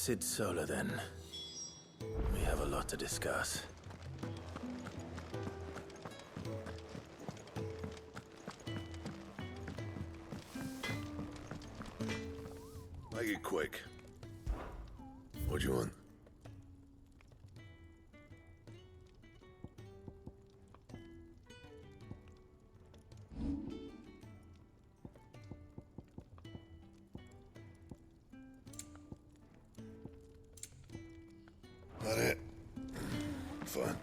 Sid Solar, then. We have a lot to discuss. Make it quick. What do you want? That it? Fine.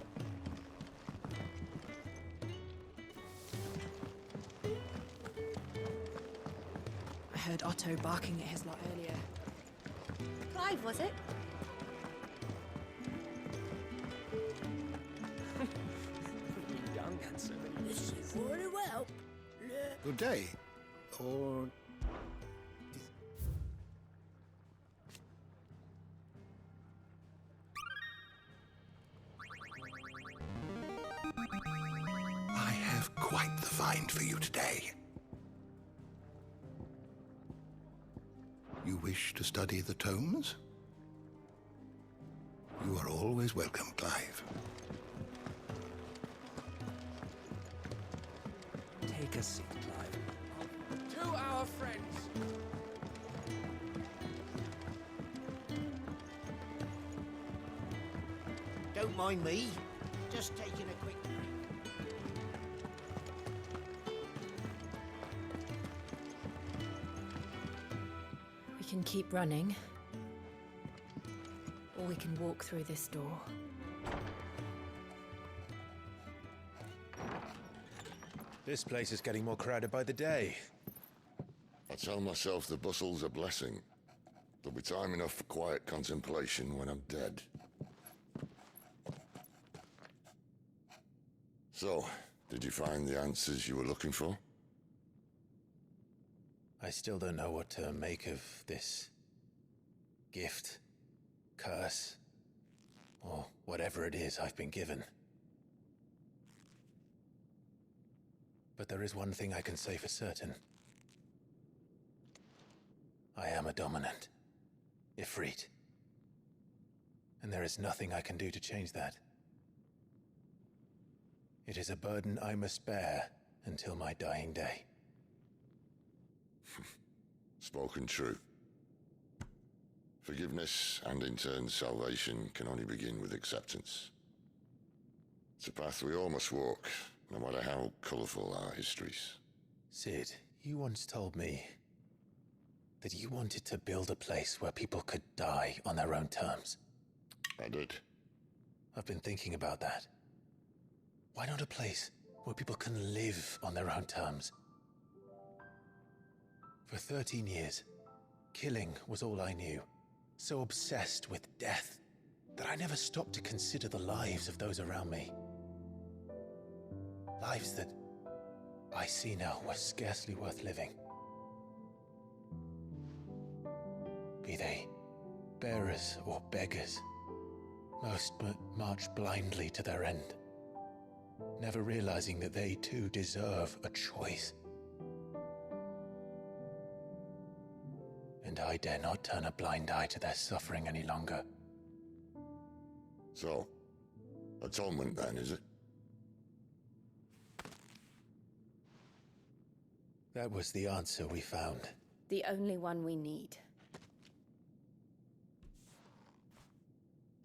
I heard Otto barking at his lot earlier. Clive, was it? Young and so many. This is very well. Good day. Or... I have quite the find for you today. You wish to study the tomes? You are always welcome, Clive. Take a seat, Clive. To our friends. Don't mind me. Just taking a quick break. We can keep running, or we can walk through this door. This place is getting more crowded by the day. I tell myself the bustle's a blessing. There'll be time enough for quiet contemplation when I'm dead. So, did you find the answers you were looking for? I still don't know what to make of this gift, curse, or whatever it is I've been given. But there is one thing I can say for certain. I am a dominant, Ifrit. And there is nothing I can do to change that. It is a burden I must bear until my dying day. Spoken true. Forgiveness and in turn salvation can only begin with acceptance. It's a path we all must walk, no matter how colourful our histories. Sid, you once told me that you wanted to build a place where people could die on their own terms. I did. I've been thinking about that. Why not a place where people can live on their own terms? For 13 years, killing was all I knew. So obsessed with death that I never stopped to consider the lives of those around me. Lives that I see now were scarcely worth living. Be they bearers or beggars, most march blindly to their end, never realizing that they too deserve a choice. And I dare not turn a blind eye to their suffering any longer. So, atonement then, is it? That was the answer we found. The only one we need.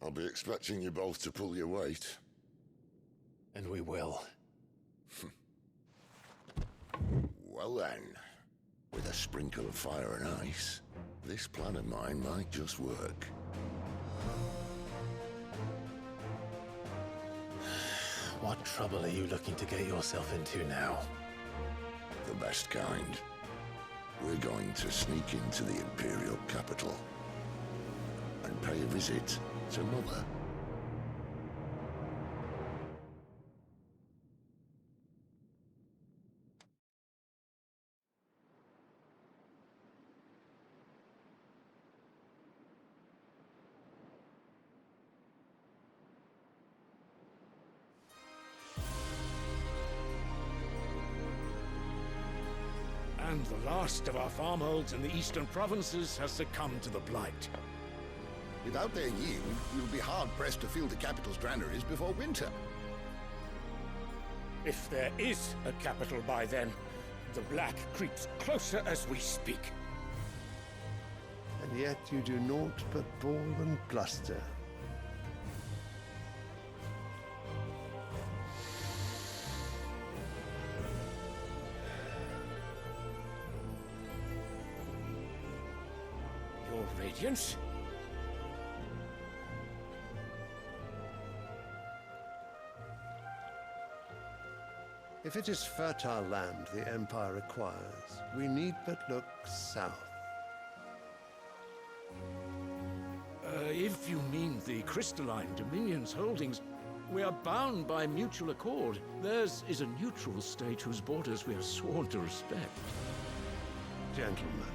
I'll be expecting you both to pull your weight. And we will. Well then, with a sprinkle of fire and ice, this plan of mine might just work. What trouble are you looking to get yourself into now? The best kind. We're going to sneak into the Imperial capital and pay a visit to Mother. And the last of our farmholds in the eastern provinces has succumbed to the blight. Without their yield, we'll be hard-pressed to fill the capital's granaries before winter. If there is a capital by then, the Black creeps closer as we speak. And yet you do naught but bawl and bluster. Your Radiance? If it is fertile land the Empire requires, we need but look south. If you mean the crystalline Dominion's holdings, we are bound by mutual accord. Theirs is a neutral state whose borders we are sworn to respect. Gentlemen,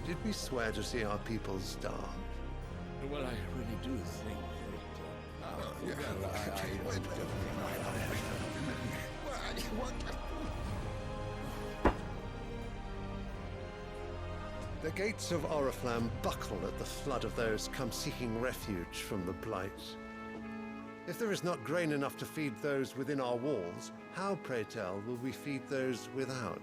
did we swear to see our people starve? Well, I really do think The gates of Oriflamme buckle at the flood of those come seeking refuge from the Blight. If there is not grain enough to feed those within our walls, how, pray tell, will we feed those without?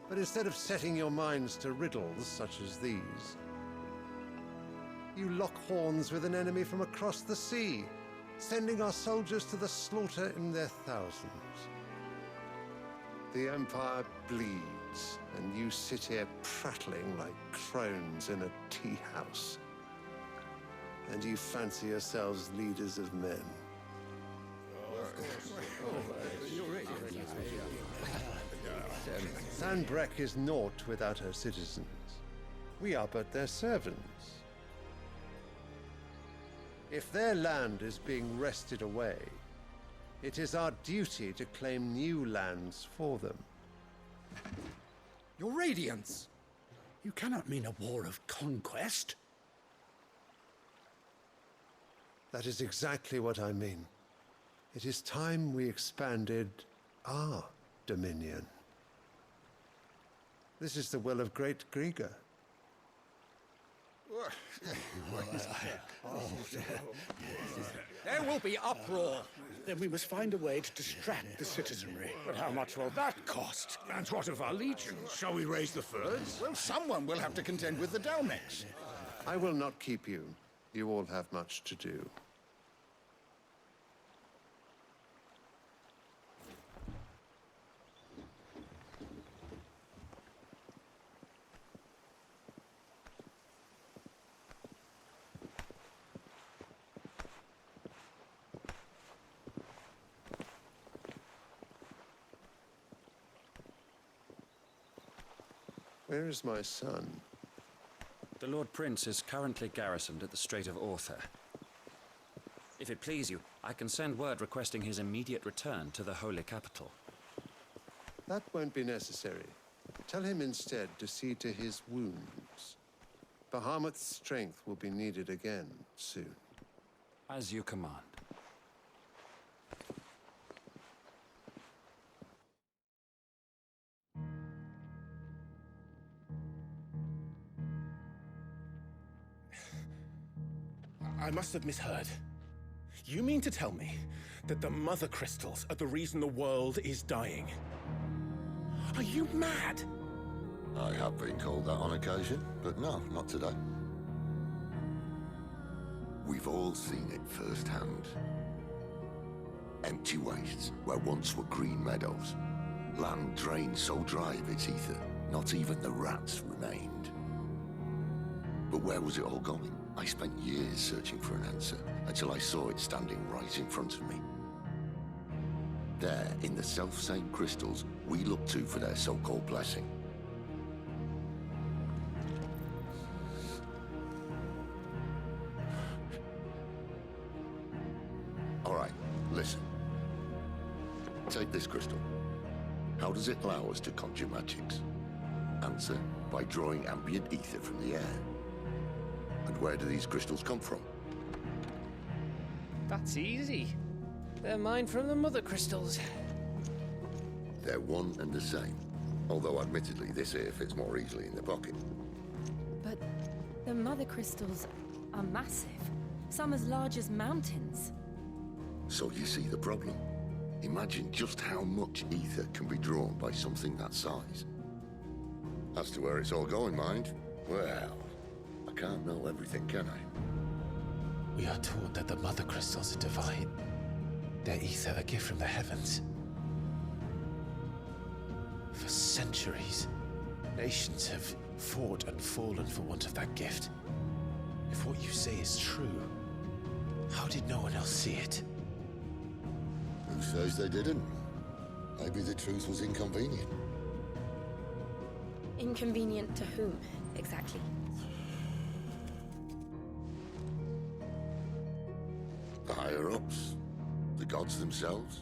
But instead of setting your minds to riddles such as these, you lock horns with an enemy from across the sea, sending our soldiers to the slaughter in their thousands. The Empire bleeds, and you sit here prattling like crones in a tea house. And you fancy yourselves leaders of men. Sanbreque is naught without her citizens. We are but their servants. If their land is being wrested away, it is our duty to claim new lands for them. Your Radiance! You cannot mean a war of conquest. That is exactly what I mean. It is time we expanded our dominion. This is the will of great Grieger. There will be uproar. Then we must find a way to distract the citizenry. but how much will that cost? And what of our legions? Shall we raise the furs? Well, someone will have to contend with the Dalmex. I will not keep you. You all have much to do. Where is my son? The Lord Prince is currently garrisoned at the Strait of Author. If it please you, I can send word requesting his immediate return to the Holy Capital. That won't be necessary. Tell him instead to see to his wounds. Bahamut's strength will be needed again soon. As you command. I must have misheard. You mean to tell me that the Mother Crystals are the reason the world is dying? Are you mad? I have been called that on occasion, but no, not today. We've all seen it firsthand. Empty wastes where once were green meadows. Land drained so dry of its ether, not even the rats remained. But where was it all going? I spent years searching for an answer, until I saw it standing right in front of me. There, in the self-same crystals we look to for their so-called blessing. All right, listen. Take this crystal. How does it allow us to conjure magics? Answer, by drawing ambient ether from the air. And where do these crystals come from? That's easy. They're mined from the Mother Crystals. They're one and the same. Although admittedly this here fits more easily in the pocket. But the The mother crystals are massive. Some as large as mountains. So you see the problem. Imagine just how much ether can be drawn by something that size. As to where it's all going, mind, well, I can't know everything, can I? We are taught that the mother crystals are divine. Their ether a gift from the heavens. For centuries, nations have fought and fallen for want of that gift. If what you say is true, how did no one else see it? Who says they didn't? Maybe the truth was inconvenient. Inconvenient to whom, exactly? The higher-ups? The gods themselves?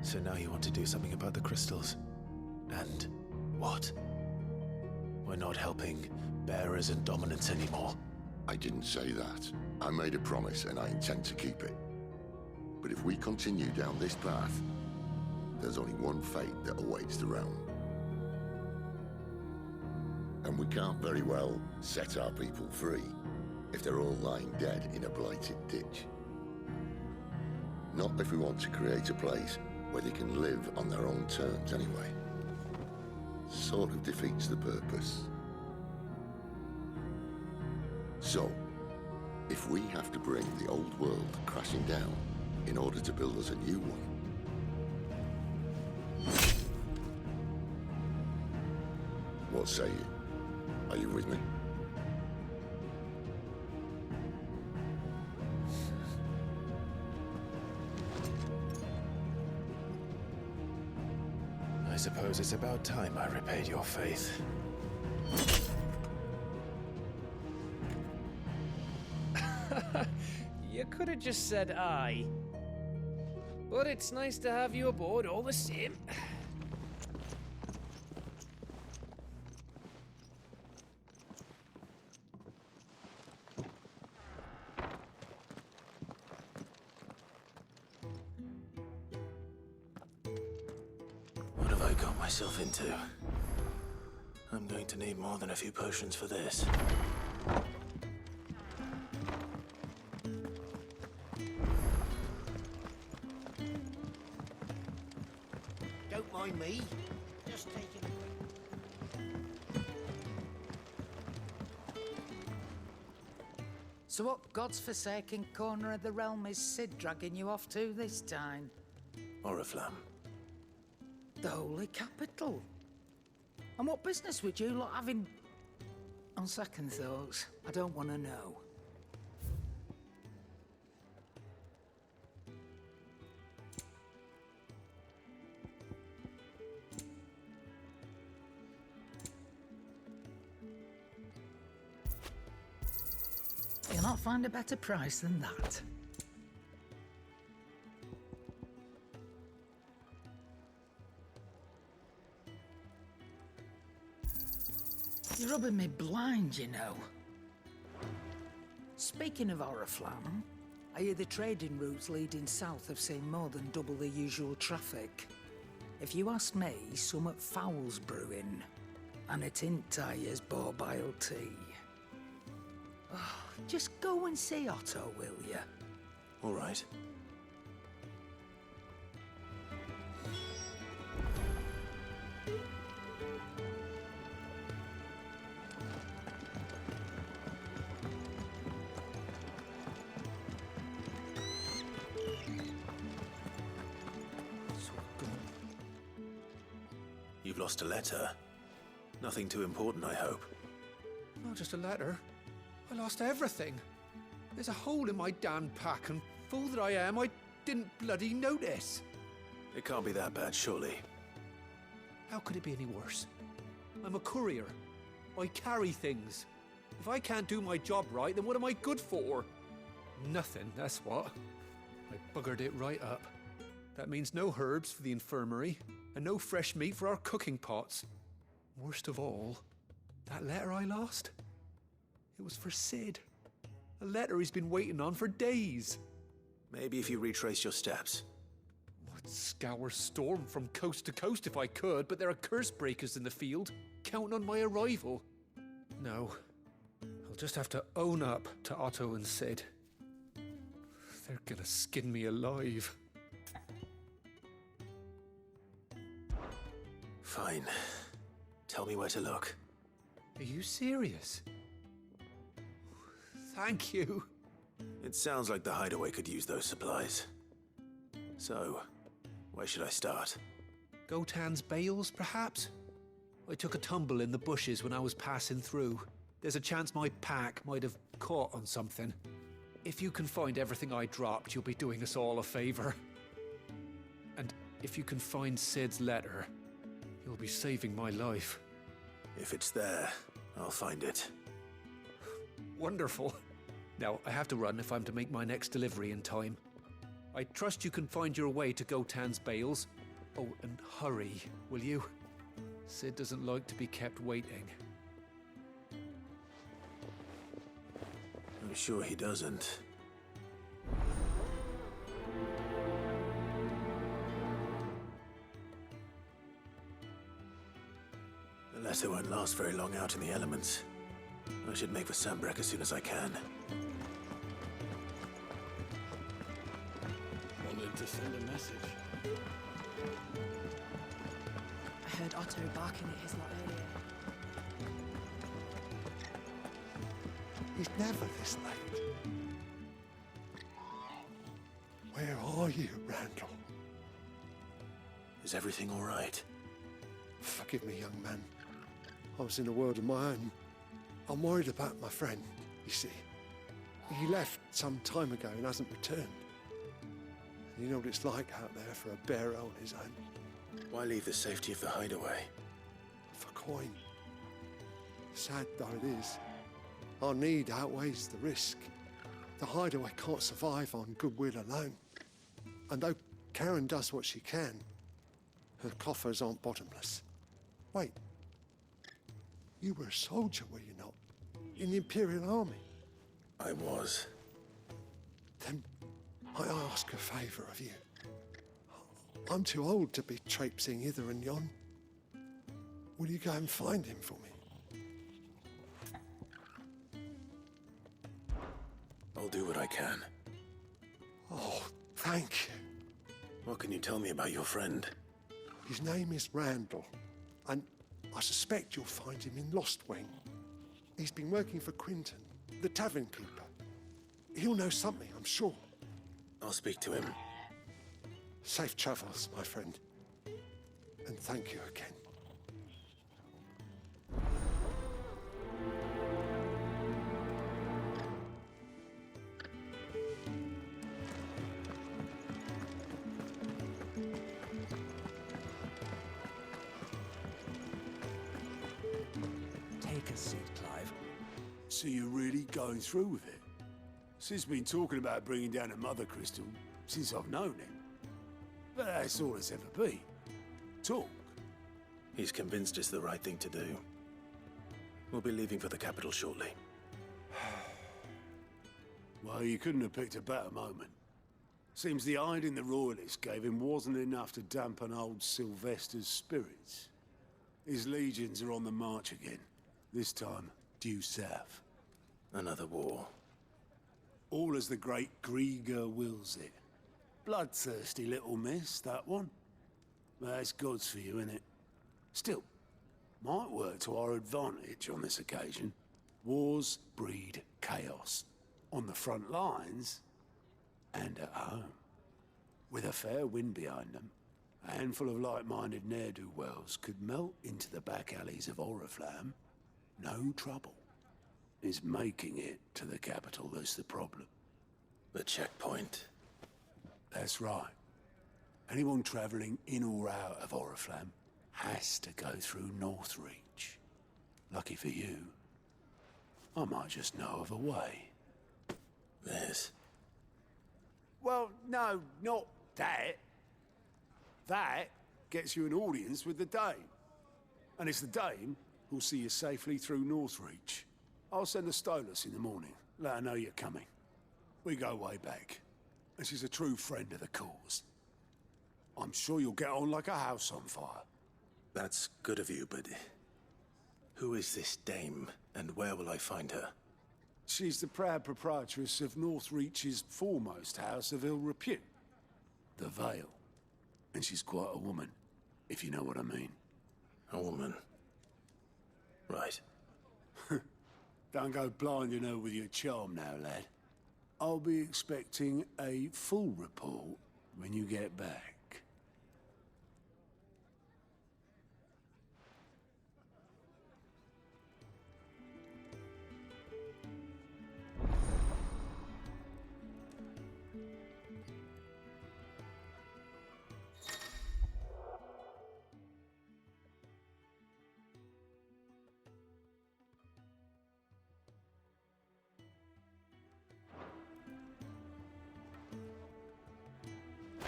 So now you want to do something about the crystals. And what? We're not helping bearers and dominants anymore. I didn't say that. I made a promise and I intend to keep it. But if we continue down this path, there's only one fate that awaits the realm. And we can't very well set our people free if they're all lying dead in a blighted ditch. Not if we want to create a place where they can live on their own terms anyway. Sort of defeats the purpose. So, if we have to bring the old world crashing down in order to build us a new one, what say you? Are you with me? I suppose it's about time I repaid your faith. You could have just said aye. But it's nice to have you aboard all the same. What have I got myself into? I'm going to need more than a few potions for this. Don't mind me. Just taking a quick... So what god's-forsaken corner of the realm is Sid dragging you off to this time? Oriflamme. The Holy Capital. And what business would you lot have in... On second thoughts, I don't want to know. You'll not find a better price than that. You're rubbing me blind, you know. Speaking of Oriflamme, I hear the trading routes leading south have seen more than double the usual traffic. If you ask me, summat foul's brewing, and a tint tires borbile tea. Oh, just go and see Otto, will you? All right. You've lost a letter. Nothing too important, I hope. Not just a letter. I lost everything. There's a hole in my damn pack, and fool that I am, I didn't bloody notice. It can't be that bad, surely. How could it be any worse? I'm a courier. I carry things. If I can't do my job right, then what am I good for? Nothing, that's what. I buggered it right up. That means no herbs for the infirmary, and no fresh meat for our cooking pots. Worst of all, that letter I lost? It was for Sid. A letter he's been waiting on for days. Maybe if you retrace your steps. What scour Storm from coast to coast if I could, but there are curse breakers in the field, counting on my arrival. No, I'll just have to own up to Otto and Sid. They're gonna skin me alive. Fine. Tell me where to look. Are you serious? Thank you. It sounds like the hideaway could use those supplies. So, where should I start? Gotan's bales, perhaps? I took a tumble in the bushes when I was passing through. There's a chance my pack might have caught on something. If you can find everything I dropped, you'll be doing us all a favor. And if you can find Sid's letter, you'll be saving my life. If it's there, I'll find it. Wonderful. Now, I have to run if I'm to make my next delivery in time. I trust you can find your way to Gotan's bales. Oh, and hurry, will you? Sid doesn't like to be kept waiting. I'm sure he doesn't. The letter won't last very long out in the elements. I should make for Sandbreck as soon as I can. Wanted to send a message. I heard Otto barking at his lot earlier. He's never this late. Where are you, Randall? Is everything all right? Forgive me, young man. I was in a world of my own. I'm worried about my friend, you see. He left some time ago and hasn't returned. You know what it's like out there for a bearer on his own. Why leave the safety of the hideaway? For coin. Sad though it is, our need outweighs the risk. The hideaway can't survive on goodwill alone. And though Karen does what she can, her coffers aren't bottomless. Wait. You were a soldier, were you not? In the Imperial Army? I was. Then might I ask a favour of you? I'm too old to be traipsing hither and yon. Will you go and find him for me? I'll do what I can. Oh, thank you. What can you tell me about your friend? His name is Randall, and I suspect you'll find him in Lost Wing. He's been working for Quinton, the tavern keeper. He'll know something, I'm sure. I'll speak to him. Safe travels, my friend. And thank you again. Take a seat, Clive. So you're really going through with it? Sid's been talking about bringing down a mother crystal since I've known him. But that's all it's ever been. Talk. He's convinced it's the right thing to do. We'll be leaving for the capital shortly. Well, you couldn't have picked a better moment. Seems the hiding the Royalists gave him wasn't enough to dampen old Sylvester's spirits. His legions are on the march again, this time due south. Another war. All as the great Grieger wills it. Bloodthirsty little miss, that one. But that's God's for you, innit? Still, might work to our advantage on this occasion. Wars breed chaos. On the front lines, and at home. With a fair wind behind them, a handful of like-minded ne'er-do-wells could melt into the back alleys of Oriflamme. No trouble. Is making it to the capital that's the problem. The checkpoint. That's right. Anyone travelling in or out of Oriflamme has to go through Northreach. Lucky for you, I might just know of a way. This? Well, no, not that. That gets you an audience with the Dame. And it's the Dame who'll see you safely through Northreach. I'll send a Stolas in the morning, let her know you're coming. We go way back, and she's a true friend of the cause. I'm sure you'll get on like a house on fire. That's good of you, but who is this dame, and where will I find her? She's the proud proprietress of Northreach's foremost house of ill repute, the Vale. And she's quite a woman, if you know what I mean. A woman? Right. Don't go blinding her with your charm now, lad. I'll be expecting a full report when you get back.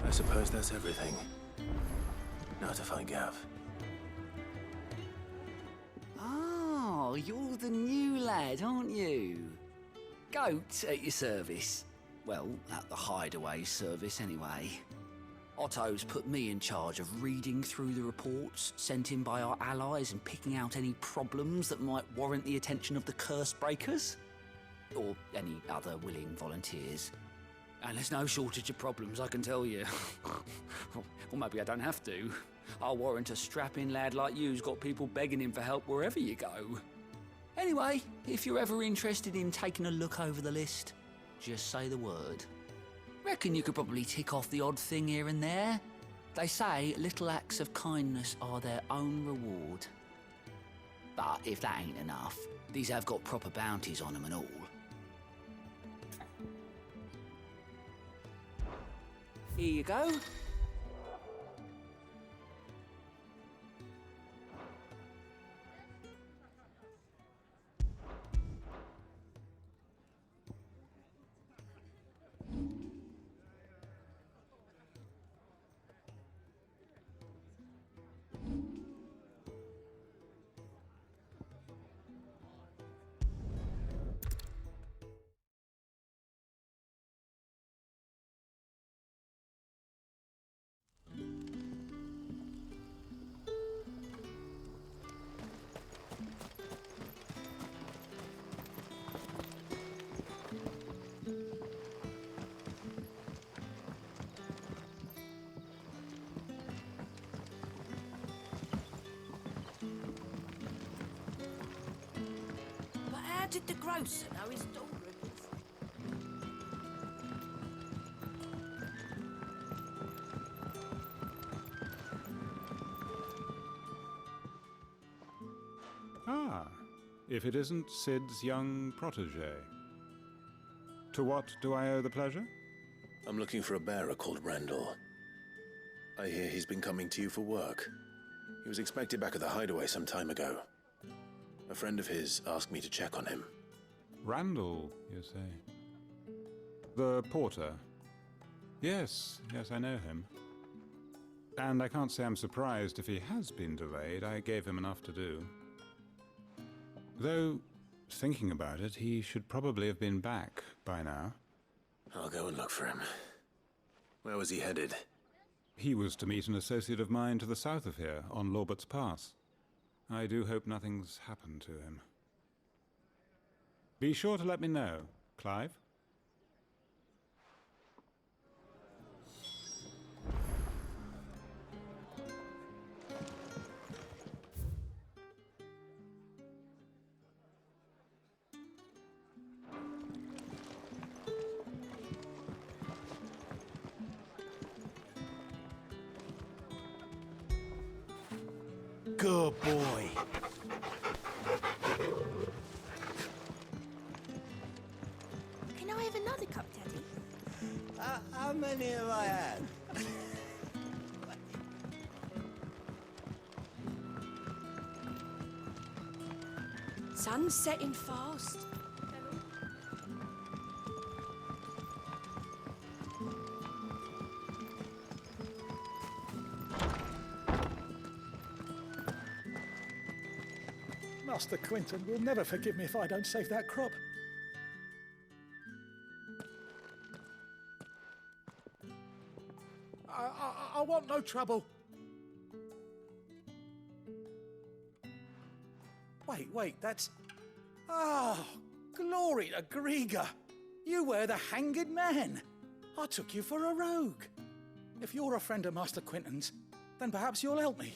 I suppose that's everything. Now to find Gav. Oh, you're the new lad, aren't you? Goat at your service. Well, at the hideaway service anyway. Otto's put me in charge of reading through the reports sent in by our allies and picking out any problems that might warrant the attention of the curse breakers. Or any other willing volunteers. And there's no shortage of problems, I can tell you. Or maybe I don't have to. I'll warrant a strapping lad like you's got people begging him for help wherever you go. Anyway, if you're ever interested in taking a look over the list, just say the word. Reckon you could probably tick off the odd thing here and there. They say little acts of kindness are their own reward. But if that ain't enough, these have got proper bounties on them and all. Here you go. Did the grocer know his daughter? Ah, if it isn't Sid's young protege. To what do I owe the pleasure? I'm looking for a bearer called Randall. I hear he's been coming to you for work. He was expected back at the hideaway some time ago. A friend of his asked me to check on him. Randall, you say? The porter? Yes, I know him. And I can't say I'm surprised if he has been delayed. I gave him enough to do. Though, thinking about it, he should probably have been back by now. I'll go and look for him. Where was he headed? He was to meet an associate of mine to the south of here, on Lorbert's Pass. I do hope nothing's happened to him. Be sure to let me know, Clive. Good boy. Can I have another cup, Daddy? How many have I had? Sun's setting fast. Master Quinton will never forgive me if I don't save that crop. I want no trouble. Wait, that's... Oh, glory to Grieger. You were the hanged man. I took you for a rogue. If you're a friend of Master Quinton's, then perhaps you'll help me.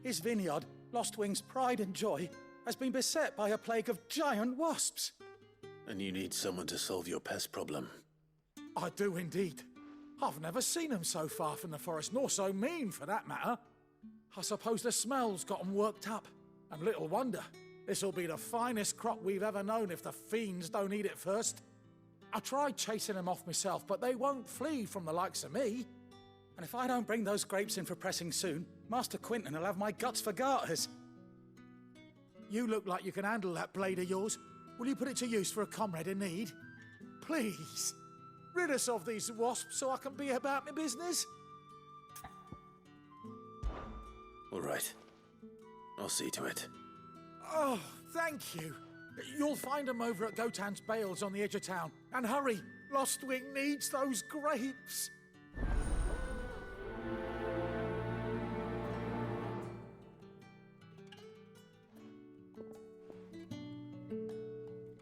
His vineyard, Lostwing's pride and joy, has been beset by a plague of giant wasps. And you need someone to solve your pest problem. I do indeed. I've never seen them so far from the forest, nor so mean, for that matter. I suppose the smell's got them worked up. And little wonder. This'll be the finest crop we've ever known if the fiends don't eat it first. I tried chasing them off myself, but they won't flee from the likes of me. And if I don't bring those grapes in for pressing soon, Master Quinton will have my guts for garters. You look like you can handle that blade of yours. Will you put it to use for a comrade in need? Please, rid us of these wasps so I can be about my business. All right. I'll see to it. Oh, thank you. You'll find them over at Gotan's Bales on the edge of town. And hurry, Lostwing needs those grapes.